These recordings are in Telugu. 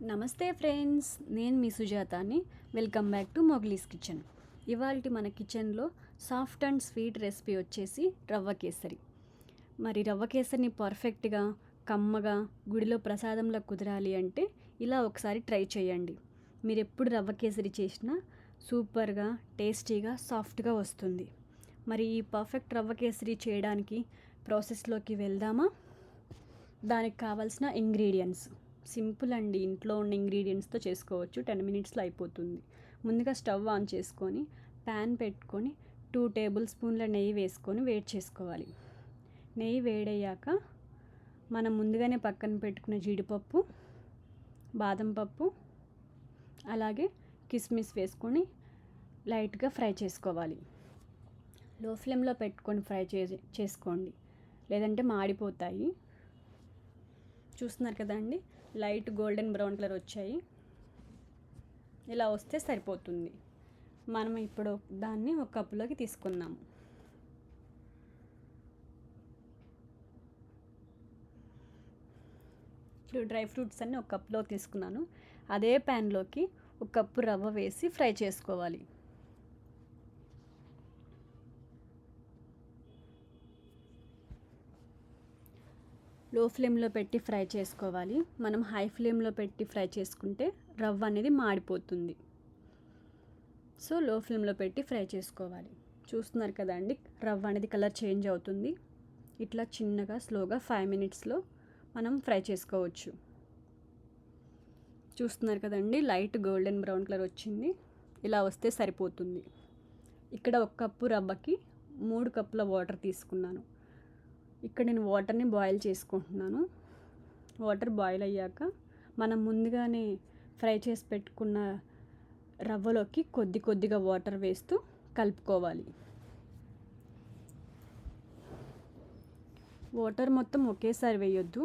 నమస్తే ఫ్రెండ్స్, నేను మీ సుజాతాని. Welcome back to Mowgli's kitchen. ఇవాళ మన కిచెన్లో సాఫ్ట్ అండ్ స్వీట్ రెసిపీ వచ్చేసి రవ్వ కేసరి. మరి రవ్వ కేసరిని పర్ఫెక్ట్గా కమ్మగా గుడిలో ప్రసాదంలో కుదరాలి అంటే ఇలా ఒకసారి ట్రై చేయండి. మీరు ఎప్పుడు రవ్వ కేసరి చేసినా సూపర్గా టేస్టీగా సాఫ్ట్గా వస్తుంది. మరి ఈ పర్ఫెక్ట్ రవ్వ కేసరి చేయడానికి ప్రాసెస్లోకి వెళ్దామా? దానికి కావాల్సిన ఇంగ్రీడియంట్స్ సింపుల్ అండి. ఇంట్లో ఉన్న ఇంగ్రీడియంట్స్తో చేసుకోవచ్చు. 10 మినిట్స్లో అయిపోతుంది. ముందుగా స్టవ్ ఆన్ చేసుకొని ప్యాన్ పెట్టుకొని 2 టేబుల్ స్పూన్ల నెయ్యి వేసుకొని వేడి చేసుకోవాలి. నెయ్యి వేడయ్యాక మనం ముందుగానే పక్కన పెట్టుకున్న జీడిపప్పు, బాదం పప్పు, అలాగే కిస్మిస్ వేసుకొని లైట్గా ఫ్రై చేసుకోవాలి. లో ఫ్లేమ్లో పెట్టుకొని ఫ్రై చేసుకోండి, లేదంటే మాడిపోతాయి. చూస్తున్నారు కదండి, లైట్ గోల్డెన్ బ్రౌన్ కలర్ వచ్చాయి. ఇలా వస్తే సరిపోతుంది. మనం ఇప్పుడు దాన్ని ఒక కప్పులోకి తీసుకుందాము. ఇప్పుడు డ్రై ఫ్రూట్స్ అన్నీ ఒక కప్పులో తీసుకున్నాను. అదే ప్యాన్లోకి ఒక కప్పు రవ్వ వేసి ఫ్రై చేసుకోవాలి. లో ఫ్లేమ్లో పెట్టి ఫ్రై చేసుకోవాలి. మనం హై ఫ్లేమ్లో పెట్టి ఫ్రై చేసుకుంటే రవ్వ అనేది మాడిపోతుంది. సో లో ఫ్లేమ్లో పెట్టి ఫ్రై చేసుకోవాలి. చూస్తున్నారు కదండి, రవ్వ అనేది కలర్ చేంజ్ అవుతుంది. ఇట్లా చిన్నగా స్లోగా 5 మినిట్స్లో మనం ఫ్రై చేసుకోవచ్చు. చూస్తున్నారు కదండి, లైట్ గోల్డెన్ బ్రౌన్ కలర్ వచ్చింది. ఇలా వస్తే సరిపోతుంది. ఇక్కడ 1 కప్పు రవ్వకి 3 కప్పుల వాటర్ తీసుకున్నాను. ఇక్కడ నేను వాటర్ని బాయిల్ చేసుకుంటున్నాను. వాటర్ బాయిల్ అయ్యాక మనం ముందుగానే ఫ్రై చేసి పెట్టుకున్న రవ్వలోకి కొద్దిగా వాటర్ వేస్తూ కలుపుకోవాలి. వాటర్ మొత్తం ఒకేసారి వేయొద్దు,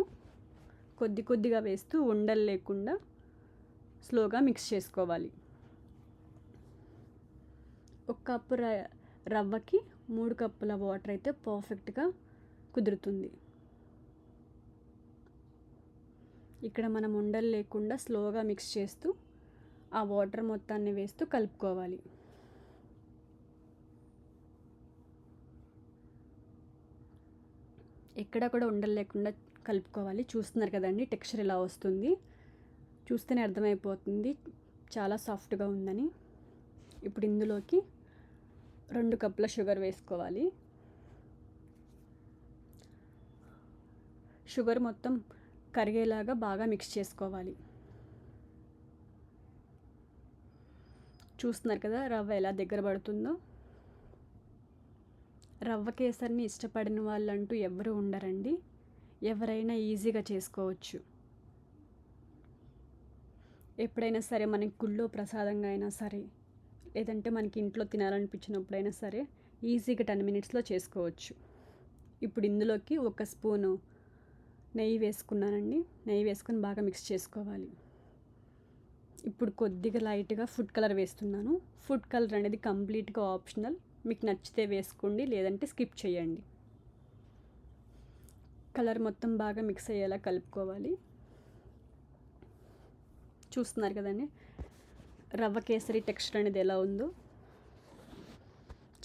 కొద్దిగా వేస్తూ ఉండలు లేకుండా స్లోగా మిక్స్ చేసుకోవాలి. 1 కప్పు రవ్వకి 3 కప్పుల వాటర్ అయితే పర్ఫెక్ట్గా కుదురుతుంది. ఇక్కడ మనం ఉండలు లేకుండా స్లోగా మిక్స్ చేస్తూ ఆ వాటర్ మొత్తాన్ని వేస్తూ కలుపుకోవాలి. ఎక్కడ కూడా ఉండలు లేకుండా కలుపుకోవాలి. చూస్తున్నారు కదండి, టెక్స్చర్ ఇలా వస్తుంది. చూస్తేనే అర్థమైపోతుంది చాలా సాఫ్ట్గా ఉందని. ఇప్పుడు ఇందులోకి 2 కప్పుల షుగర్ వేసుకోవాలి. షుగర్ మొత్తం కరిగేలాగా బాగా మిక్స్ చేసుకోవాలి. చూస్తున్నారు కదా రవ్వ ఎలా దగ్గర పడుతుందో. రవ్వ కేసరిని ఇష్టపడిన వాళ్ళంటూ ఎవరు ఉండరండి. ఎవరైనా ఈజీగా చేసుకోవచ్చు. ఎప్పుడైనా సరే మనకి గుళ్ళో ప్రసాదంగా అయినా సరే, లేదంటే మనకి ఇంట్లో తినాలనిపించినప్పుడైనా సరే ఈజీగా 10 మినిట్స్లో చేసుకోవచ్చు. ఇప్పుడు ఇందులోకి 1 స్పూను నెయ్యి వేసుకున్నానండి. నెయ్యి వేసుకొని బాగా మిక్స్ చేసుకోవాలి. ఇప్పుడు కొద్దిగా లైట్గా ఫుడ్ కలర్ వేస్తున్నాను. ఫుడ్ కలర్ అనేది కంప్లీట్గా ఆప్షనల్. మీకు నచ్చితే వేసుకోండి, లేదంటే స్కిప్ చేయండి. కలర్ మొత్తం బాగా మిక్స్ అయ్యేలా కలుపుకోవాలి. చూస్తున్నారు కదండి రవ్వ కేసరి టెక్స్చర్ అనేది ఎలా ఉందో.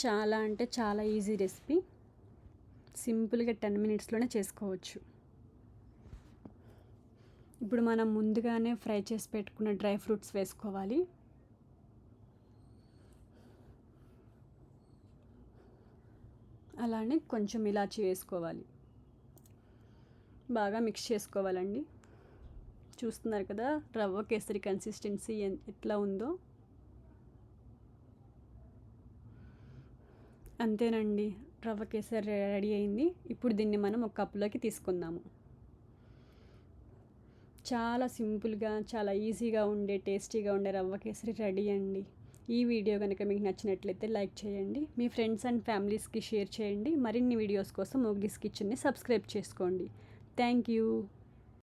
చాలా అంటే చాలా ఈజీ రెసిపీ. సింపుల్గా 10 మినిట్స్లోనే చేసుకోవచ్చు. ఇప్పుడు మనం ముందుగానే ఫ్రై చేసి పెట్టుకున్న డ్రై ఫ్రూట్స్ వేసుకోవాలి. అలానే కొంచెం ఇలాచి వేసుకోవాలి. బాగా మిక్స్ చేసుకోవాలండి. చూస్తున్నారు కదా రవ్వ కేసరి కన్సిస్టెన్సీ ఎట్లా ఉందో. అంతేనండి, రవ్వ కేసరి రెడీ అయింది. ఇప్పుడు దీన్ని మనం ఒక కప్పులోకి తీసుకుందాము. చాలా సింపుల్గా చాలా ఈజీగా ఉండే టేస్టీగా ఉండే రవ్వ కేసరి రెడీ అండి. ఈ వీడియో కనుక మీకు నచ్చినట్లయితే లైక్ చేయండి, మీ ఫ్రెండ్స్ అండ్ ఫ్యామిలీస్కి షేర్ చేయండి. మరిన్ని వీడియోస్ కోసం మొగ్లీస్ కిచెన్ని సబ్స్క్రైబ్ చేసుకోండి. Thank you.